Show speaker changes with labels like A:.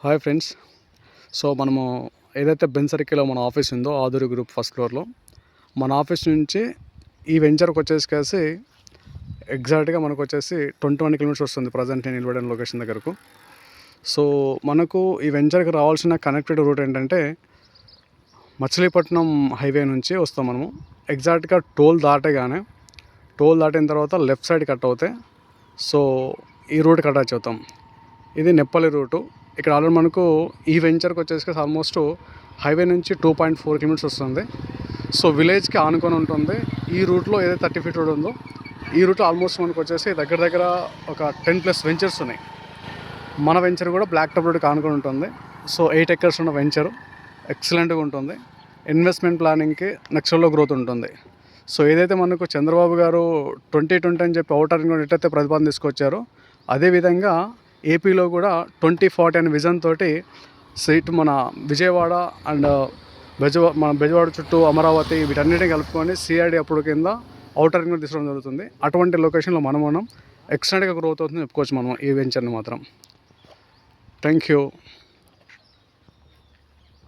A: Hi friends. So మనము ఏదైతే Ben సర్కిల్లో మన ఆఫీస్ ఉందో ఆధురి గ్రూప్ ఫస్ట్ ఫ్లోర్లో మన ఆఫీస్ నుంచి ఈ వెంచర్కి వచ్చేసి ఎగ్జాక్ట్గా మనకు వచ్చేసి 21 కిలోమీటర్స్ వస్తుంది ప్రజెంట్ నేను నిలబడిన లొకేషన్ దగ్గరకు. సో మనకు ఈ వెంచర్కి రావాల్సిన కనెక్టెడ్ రూట్ ఏంటంటే మచిలీపట్నం హైవే నుంచి వస్తాం మనము. ఎగ్జాక్ట్గా టోల్ దాటిన తర్వాత లెఫ్ట్ సైడ్ కట్ అవుతే సో ఈ రూట్కి అటాచ్ అవుతాం. ఇది నెప్పలి రూటు. ఇక్కడ ఆల్రెడీ మనకు ఈ వెంచర్కి వచ్చేసి ఆల్మోస్ట్ హైవే నుంచి 2.4 కిలోమీటర్స్ వస్తుంది. సో విలేజ్కి ఆనుకొని ఉంటుంది. ఈ రూట్లో ఏదైతే 30 ఫీట్ రోడ్ ఉందో ఈ రూట్ ఆల్మోస్ట్ మనకు వచ్చేసి దగ్గర ఒక 10+ వెంచర్స్ ఉన్నాయి. మన వెంచర్ కూడా బ్లాక్ టాప్ రోడ్కి ఆనుకొని ఉంటుంది. సో 8 acres ఉన్న వెంచర్ ఎక్సలెంట్గా ఉంటుంది. ఇన్వెస్ట్మెంట్ ప్లానింగ్కి నెక్స్ట్ లెవెల్లో గ్రోత్ ఉంటుంది. సో ఏదైతే మనకు చంద్రబాబు గారు 2020 అని చెప్పి అవుటర్ రింగ్ రోడ్ ఎట్లయితే ప్రతిపాదన తీసుకొచ్చారో అదేవిధంగా ఏపీలో కూడా 2040 అనే విజన్ తోటి సీట్ మన విజయవాడ అండ్ మన బెజవాడ చుట్టూ అమరావతి వీటన్నిటిని కలుపుకొని సిఆర్డీ అప్పుడు కింద అవుటర్ రింగ్ తీసుకోవడం జరుగుతుంది. అటువంటి లొకేషన్లో మనం ఎక్సలెంట్గా గ్రోత్ అవుతుందని చెప్పుకోవచ్చు మనం ఈ వెంచర్ని మాత్రం. Thank you.